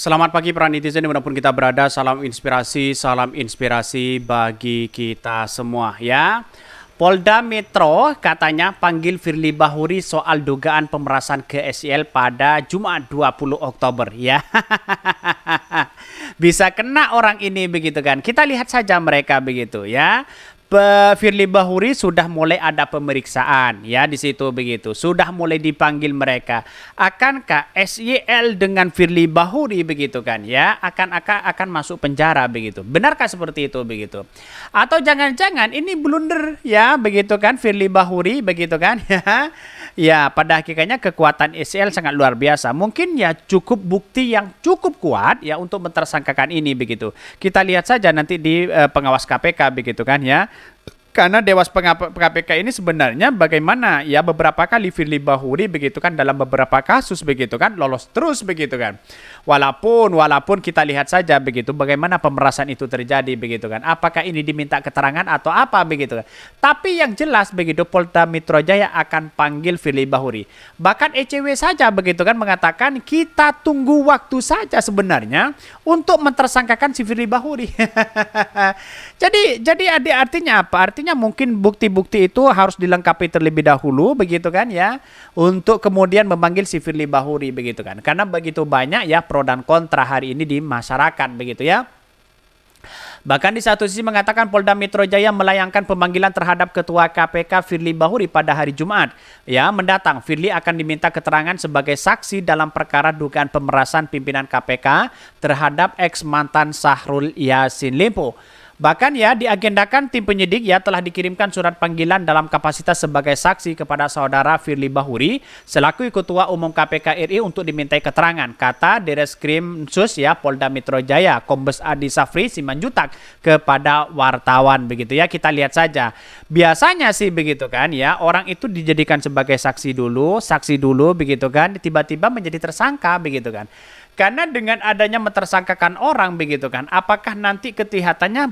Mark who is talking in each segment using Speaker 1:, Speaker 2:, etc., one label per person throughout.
Speaker 1: Selamat pagi para netizen dimanapun kita berada, salam inspirasi bagi kita semua ya. Polda Metro katanya panggil Firly Bahuri soal dugaan pemerasan ke SEL pada Jumat 20 Oktober ya. Bisa kena orang ini begitu kan. Kita lihat saja mereka begitu ya. Firly Bahuri sudah mulai ada pemeriksaan ya di situ begitu. Sudah mulai dipanggil mereka. Akankah SYL dengan Firly Bahuri begitu kan ya akan masuk penjara begitu. Benarkah seperti itu begitu? Atau jangan-jangan ini blunder ya begitu kan Firly Bahuri begitu kan ya. Ya, pada hakikatnya kekuatan SYL sangat luar biasa. Mungkin ya cukup bukti yang cukup kuat ya untuk mentersangkakan ini begitu. Kita lihat saja nanti di pengawas KPK begitu kan ya. Karena Dewas KPK ini sebenarnya bagaimana ya beberapa kali Firly Bahuri begitu kan dalam beberapa kasus begitu kan lolos terus begitu kan. Walaupun kita lihat saja begitu bagaimana pemerasan itu terjadi begitu kan. Apakah ini diminta keterangan atau apa begitu kan. Tapi yang jelas begitu Polda Metro Jaya akan panggil Firly Bahuri. Bahkan ECW saja begitu kan mengatakan kita tunggu waktu saja sebenarnya untuk mentersangkakan si Firly Bahuri. Jadi artinya apa? Artinya mungkin bukti-bukti itu harus dilengkapi terlebih dahulu begitu kan ya untuk kemudian memanggil si Firly Bahuri begitu kan. Karena begitu banyak ya pro dan kontra hari ini di masyarakat begitu ya. Bahkan di satu sisi mengatakan Polda Metro Jaya melayangkan pemanggilan terhadap Ketua KPK Firly Bahuri pada hari Jumat. Ya, mendatang Firly akan diminta keterangan sebagai saksi dalam perkara dugaan pemerasan pimpinan KPK terhadap ex mantan Syahrul Yassin Limpo. Bahkan ya diagendakan tim penyidik ya telah dikirimkan surat panggilan dalam kapasitas sebagai saksi kepada saudara Firly Bahuri selaku Ketua Umum KPK RI untuk dimintai keterangan, kata Direskrimsus ya Polda Metro Jaya Kombes Adi Safri Simanjutak kepada wartawan begitu ya. Kita lihat saja. Biasanya sih begitu kan ya, orang itu dijadikan sebagai saksi dulu begitu kan, tiba-tiba menjadi tersangka begitu kan. Karena dengan adanya mentersangkakan orang begitu kan, apakah nanti kelihatannya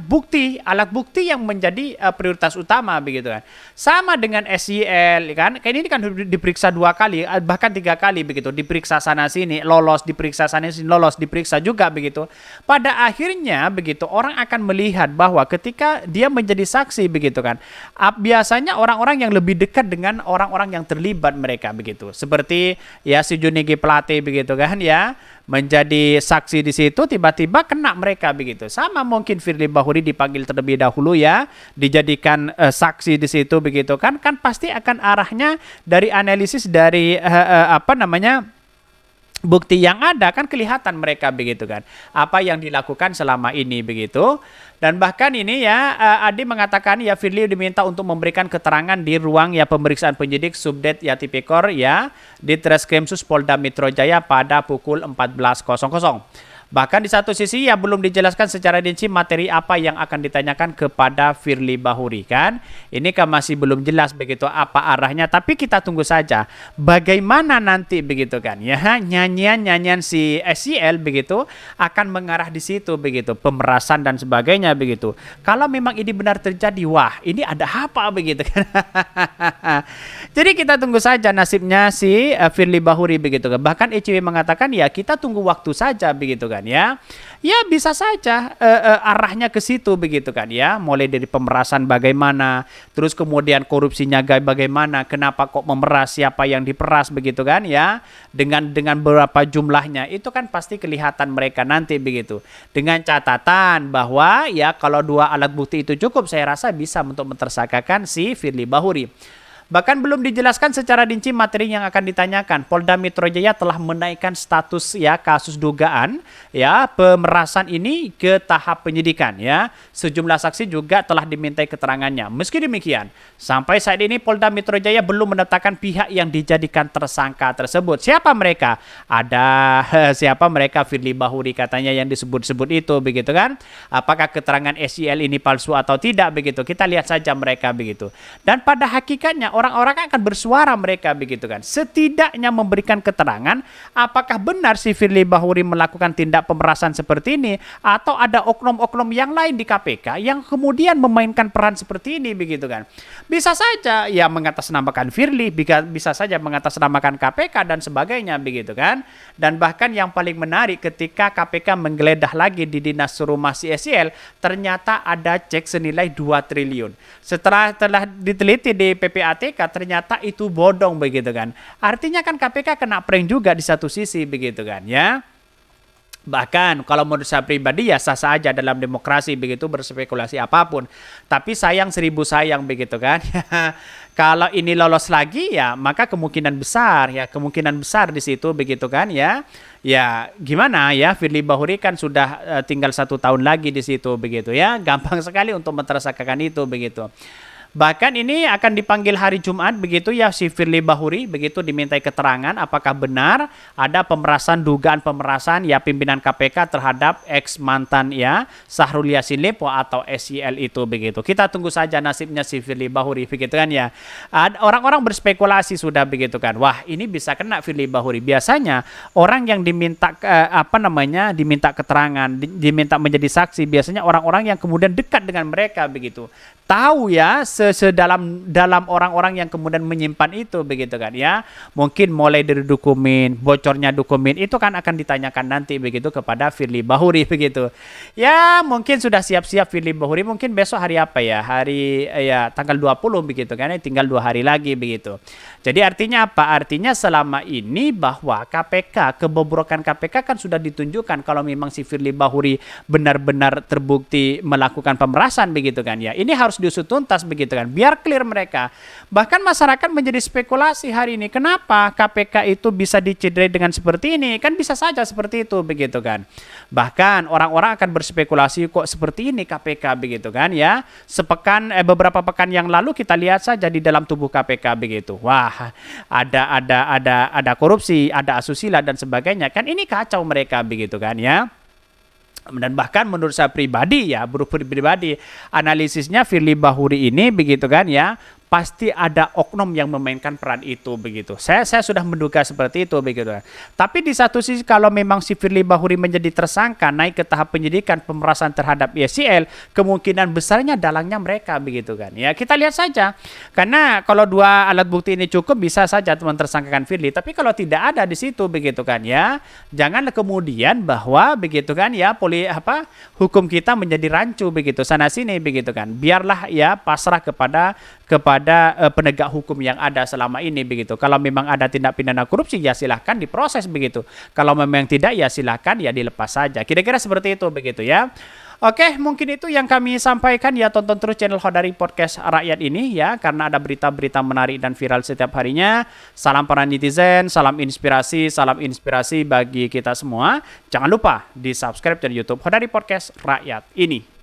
Speaker 1: alat bukti yang menjadi prioritas utama begitu kan. Sama dengan SYL kan, kayak ini kan diperiksa 2 kali, bahkan 3 kali begitu, diperiksa sana sini, lolos, diperiksa sana sini, lolos, diperiksa juga begitu. Pada akhirnya begitu orang akan melihat bahwa ketika dia menjadi saksi begitu kan, biasanya orang-orang yang lebih dekat dengan orang-orang yang terlibat mereka begitu. Seperti ya si Juni G Plate begitu kan ya. Menjadi saksi di situ tiba-tiba kena mereka begitu. Sama mungkin Firly Bahuri dipanggil terlebih dahulu ya, dijadikan saksi di situ begitu kan pasti akan arahnya dari analisis dari bukti yang ada kan kelihatan mereka begitu kan apa yang dilakukan selama ini begitu. Dan bahkan ini ya Adi mengatakan ya Firly diminta untuk memberikan keterangan di ruang ya pemeriksaan penyidik Subdet ya Tipikor ya di Treskrimsus Polda Metro Jaya pada pukul 14.00. Bahkan di satu sisi ya belum dijelaskan secara rinci materi apa yang akan ditanyakan kepada Firly Bahuri kan. Ini kan masih belum jelas begitu apa arahnya, tapi kita tunggu saja bagaimana nanti begitu kan ya nyanyian si SYL begitu akan mengarah di situ begitu, pemerasan dan sebagainya begitu. Kalau memang ini benar terjadi, wah ini ada apa begitu kan. Jadi kita tunggu saja nasibnya si Firly Bahuri begitu kan. Bahkan ECW mengatakan ya kita tunggu waktu saja begitu kan. Ya bisa saja arahnya ke situ begitu kan ya, mulai dari pemerasan bagaimana, terus kemudian korupsinya bagaimana, kenapa kok memeras, siapa yang diperas begitu kan ya, dengan berapa jumlahnya itu kan pasti kelihatan mereka nanti begitu, dengan catatan bahwa ya kalau 2 alat bukti itu cukup, saya rasa bisa untuk mentersangkakan si Firly Bahuri. Bahkan belum dijelaskan secara rinci materi yang akan ditanyakan. Polda Metro Jaya telah menaikkan status ya kasus dugaan ya pemerasan ini ke tahap penyidikan ya. Sejumlah saksi juga telah dimintai keterangannya. Meski demikian, sampai saat ini Polda Metro Jaya belum menetapkan pihak yang dijadikan tersangka tersebut. Siapa mereka? Ada siapa mereka? Firly Bahuri katanya yang disebut-sebut itu begitu kan. Apakah keterangan SYL ini palsu atau tidak begitu? Kita lihat saja mereka begitu. Dan pada hakikatnya orang-orang akan bersuara mereka begitu kan. Setidaknya memberikan keterangan apakah benar si Firly Bahuri melakukan tindak pemerasan seperti ini atau ada oknum-oknum yang lain di KPK yang kemudian memainkan peran seperti ini begitu kan. Bisa saja ya mengatasnamakan Firly, bisa saja mengatasnamakan KPK dan sebagainya begitu kan. Dan bahkan yang paling menarik ketika KPK menggeledah lagi di Dinas Rumah CSIL, ternyata ada cek senilai 2 triliun. Setelah diteliti di PPATK ternyata itu bodong begitu kan. Artinya kan KPK kena prank juga di satu sisi begitu kan ya. Bahkan kalau menurut saya pribadi ya sah-sah aja dalam demokrasi begitu berspekulasi apapun. Tapi sayang 1000 sayang begitu kan. Kalau ini lolos lagi ya maka kemungkinan besar di situ begitu kan ya. Ya gimana ya, Firly Bahuri kan sudah tinggal 1 tahun lagi di situ begitu ya. Gampang sekali untuk mentersangkakan itu begitu. Bahkan ini akan dipanggil hari Jumat begitu ya si Firly Bahuri begitu dimintai keterangan apakah benar ada dugaan pemerasan ya pimpinan KPK terhadap ex mantan ya Syahrul Yassin Limpo atau SYL itu begitu. Kita tunggu saja nasibnya si Firly Bahuri begitu kan ya. Orang-orang berspekulasi sudah begitu kan. Wah, ini bisa kena Firly Bahuri. Biasanya orang yang diminta diminta keterangan, diminta menjadi saksi biasanya orang-orang yang kemudian dekat dengan mereka begitu. Tahu ya dalam orang-orang yang kemudian menyimpan itu begitu kan ya. Mungkin mulai dari dokumen, bocornya dokumen itu kan akan ditanyakan nanti begitu kepada Firly Bahuri begitu. Ya, mungkin sudah siap-siap Firly Bahuri, mungkin besok hari apa ya? Hari ya tanggal 20 begitu kan, tinggal 2 hari lagi begitu. Jadi artinya apa? Artinya selama ini bahwa kebobrokan KPK kan sudah ditunjukkan kalau memang si Firly Bahuri benar-benar terbukti melakukan pemerasan begitu kan ya. Ini harus diusut tuntas begitu kan, biar clear mereka. Bahkan masyarakat menjadi spekulasi hari ini, kenapa KPK itu bisa dicederai dengan seperti ini? Kan bisa saja seperti itu begitu kan. Bahkan orang-orang akan berspekulasi kok seperti ini KPK begitu kan ya. Beberapa pekan yang lalu kita lihat saja di dalam tubuh KPK begitu. Wah, ada korupsi, ada asusila dan sebagainya. Kan ini kacau mereka begitu kan ya. Dan bahkan menurut saya pribadi ya, analisisnya Firly Bahuri ini begitu kan ya, pasti ada oknum yang memainkan peran itu begitu. Saya sudah menduga seperti itu begitu. Tapi di satu sisi kalau memang si Firly Bahuri menjadi tersangka naik ke tahap penyidikan pemerasan terhadap YSL, kemungkinan besarnya dalangnya mereka begitu kan. Ya kita lihat saja. Karena kalau 2 alat bukti ini cukup bisa saja teman tersangkakan Firly. Tapi kalau tidak ada di situ begitu kan ya, janganlah kemudian bahwa begitu kan ya hukum kita menjadi rancu begitu sana sini begitu kan. Biarlah ya pasrah kepada penegak hukum yang ada selama ini begitu. Kalau memang ada tindak pidana korupsi ya silahkan diproses begitu. Kalau memang tidak ya silahkan ya dilepas saja. Kira-kira seperti itu begitu ya. Oke, mungkin itu yang kami sampaikan ya. Tonton terus channel Khodari Podcast Rakyat ini ya, karena ada berita-berita menarik dan viral setiap harinya. Salam para netizen, salam inspirasi bagi kita semua. Jangan lupa di subscribe channel YouTube Khodari Podcast Rakyat ini.